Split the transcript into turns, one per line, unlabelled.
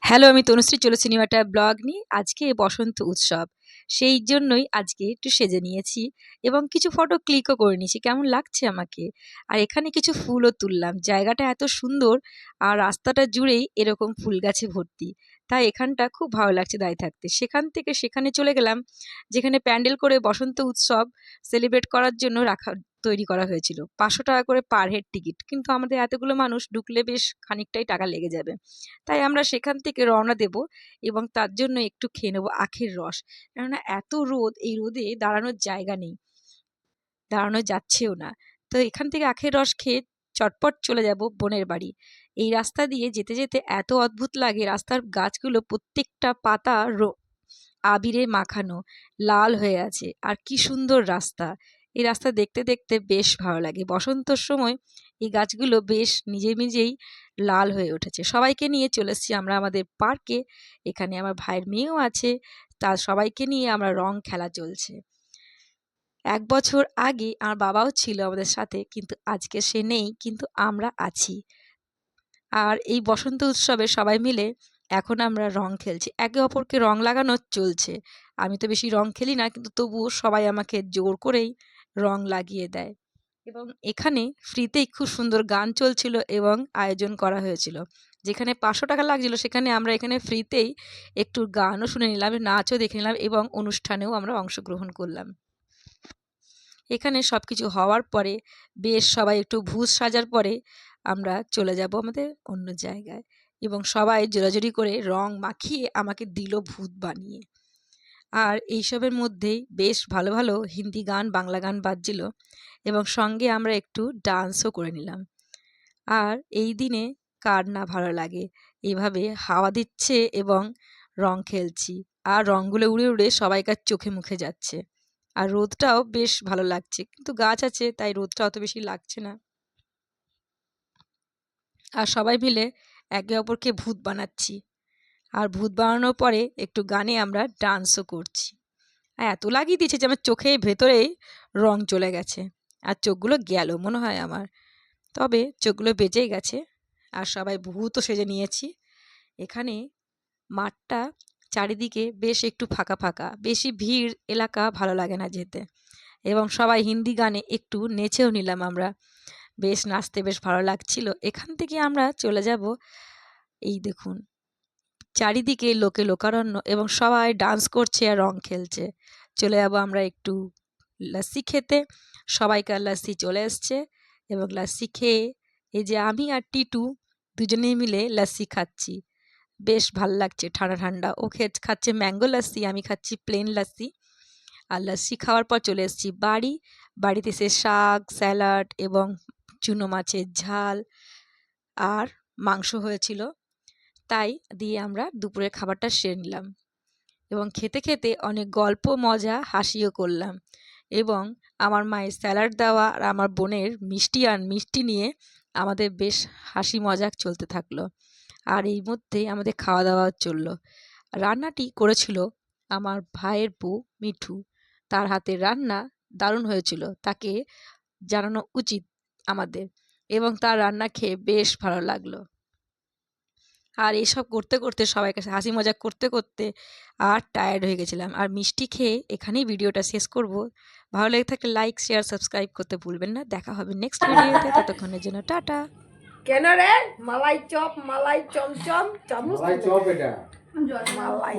Hello, আমি তনুশ্রী চলেছি new একটা ব্লগ নিয়ে। আজকে বসন্ত উৎসব। সেই জন্যই আজকে একটু সেজে নিয়েছি এবং কিছু ফটো ক্লিকও করে নিয়েছি। কেমন লাগছে আমাকে? আর এখানে কিছু ফুলও তুললাম। জায়গাটা এত সুন্দর আর রাস্তাটা জুড়েই এরকম ফুল গাছে ভর্তি। তাই এখানটা খুব ভালো লাগছে দাঁড়িয়ে থাকতে। সেখান থেকে সেখানে চলে গেলাম যেখানে প্যান্ডেল করে বসন্ত উৎসব সেলিব্রেট করার জন্য তৈরি করা হয়েছিল। ৳৫০০ করে পার হেড টিকিট। কিন্তু আমাদের এতগুলো মানুষ ঢুকলে বেশ খানিকটাই টাকা লেগে যাবে। তাই আমরা সেখান থেকে রওনা দেব এবং তার জন্য একটু খেয়ে নেবো আখের রস। কেননা এত রোদ, এই রোদে দাঁড়ানোর জায়গা নেই। দাঁড়ানো যাচ্ছেও না। তো এখান থেকে আখের রস খেয়ে চটপট চলে যাব বোনের বাড়ি। এই রাস্তা দিয়ে যেতে, যেতে এত অদ্ভুত লাগে, রাস্তার গাছগুলো প্রত্যেকটা পাতা আবিরে মাখানো, লাল হয়ে আছে। আর কি সুন্দর রাস্তা! এই রাস্তা দেখতে, দেখতে বেশ ভালো লাগে। বসন্তর সময় এই গাছগুলো বেশ নিজে নিজেই লাল হয়ে উঠেছে। সবাইকে নিয়ে চলে এসেছি আমরা আমাদের পার্কে। এখানে আমার ভাইয়ের মেয়েও আছে। তার সবাইকে নিয়ে আমরা রং খেলা চলছে। ১ বছর আগে আমার বাবাও ছিল আমাদের সাথে, কিন্তু আজকে সে নেই, কিন্তু আমরা আছি। আর এই বসন্ত উৎসবে সবাই মিলে এখন আমরা রং খেলছি। একে অপরকে রং লাগানো চলছে। আমি তো বেশি রং খেলি না, কিন্তু তবুও সবাই আমাকে জোর করেই রং লাগিয়ে দেয়। এবং এখানে ফ্রিতেই খুব সুন্দর গান চলছিল এবং আয়োজন করা হয়েছিল। যেখানে ৳৫০০ লাগছিল সেখানে আমরা এখানে ফ্রিতেই একটু গানও শুনে নিলাম, নাচও দেখে নিলাম এবং অনুষ্ঠানেও আমরা অংশগ্রহণ করলাম। এখানে সবকিছু হওয়ার পরে বেশ সবাই একটু ভুজ সাজার পরে আমরা চলে যাব আমাদের অন্য জায়গায় এবং সবাই জোরাজুরি করে রং মাখিয়ে আমাকে দিল ভূত বানিয়ে। আর এইসবের মধ্যেই বেশ ভালো ভালো হিন্দি গান, বাংলা গান বাজছিল এবং সঙ্গে আমরা একটু ডান্সও করে নিলাম। আর এই দিনে কার না ভালো লাগে, এভাবে হাওয়া দিচ্ছে এবং রং খেলছি আর রংগুলো উড়ে উড়ে সবাইকার চোখে মুখে যাচ্ছে। আর রোদটাও বেশ ভালো লাগছে, কিন্তু গাছ আছে তাই রোদটা অত বেশি লাগছে না। আর সবাই মিলে একে অপরকে ভূত বানাচ্ছি। আর ভূত বানানোর পরে একটু গানে আমরা ডান্সও করছি। আর এত লাগিয়ে দিয়েছে যে আমার চোখের ভেতরেই রং চলে গেছে আর চোখগুলো গেল মনে হয় আমার। তবে চোখগুলো বেঁচেই গেছে। আর সবাই ভূতও সেজে নিয়েছি। এখানে মাঠটা চারিদিকে বেশ একটু ফাঁকা ফাঁকা, বেশি ভিড় এলাকা ভালো লাগে না যেতে। এবং সবাই হিন্দি গানে একটু নেচেও নিলাম আমরা। বেশ নাচতে বেশ ভালো লাগছিল। এখান থেকে আমরা চলে যাব, এই দেখুন চারিদিকে লোকে লোকারণ্য এবং সবাই ডান্স করছে আর রং খেলছে। চলে যাব আমরা একটু লাস্সি খেতে। সবাইকার লাস্সি চলে এসছে এবং লাস্সি খেয়ে এই যে আমি আর টিটু দুজনেই মিলে লাস্সি খাচ্ছি। বেশ ভাল লাগছে ঠান্ডা ঠান্ডা। ও খাচ্ছে ম্যাঙ্গো লাস্সি, আমি খাচ্ছি প্লেন লাস্সি। আর লাস্সি খাওয়ার পর চলে এসেছি বাড়ি। বাড়িতে এসে শাক, স্যালাড এবং চুনো মাছের ঝাল আর মাংস হয়েছিল। তাই দিয়ে আমরা দুপুরের খাবারটা সেরে নিলাম এবং খেতে খেতে অনেক গল্প, মজা, হাসিও করলাম। এবং আমার মায়ের স্যালাড দেওয়া আর আমার বোনের মিষ্টি নিয়ে আমাদের বেশ হাসি মজাক চলতে থাকলো। আর এই মধ্যে আমাদের খাওয়া দাওয়া চললো। রান্নাটি করেছিল আমার ভাইয়ের বউ মিঠু। তার হাতের রান্না দারুণ হয়েছিল, তাকে জানানো উচিত আমাদের। এবং তার রান্না খেয়ে বেশ ভালো লাগলো। আর এসব করতে করতে সবাইয়ের কাছে হাসি মজাক করতে করতে আর টায়ার্ড হয়ে গেছিলাম। আর মিষ্টি খেয়ে এখানেই ভিডিওটা শেষ করব। ভালো লেগে থাকলে লাইক, শেয়ার, সাবস্ক্রাইব করতে ভুলবেন না। দেখা হবে নেক্সট ভিডিওতে, ততক্ষণের জন্য টাটা।
কেন রে মালাই চপ, মালাই চমচম, চামচ মালাই চপ, এটা মালাই।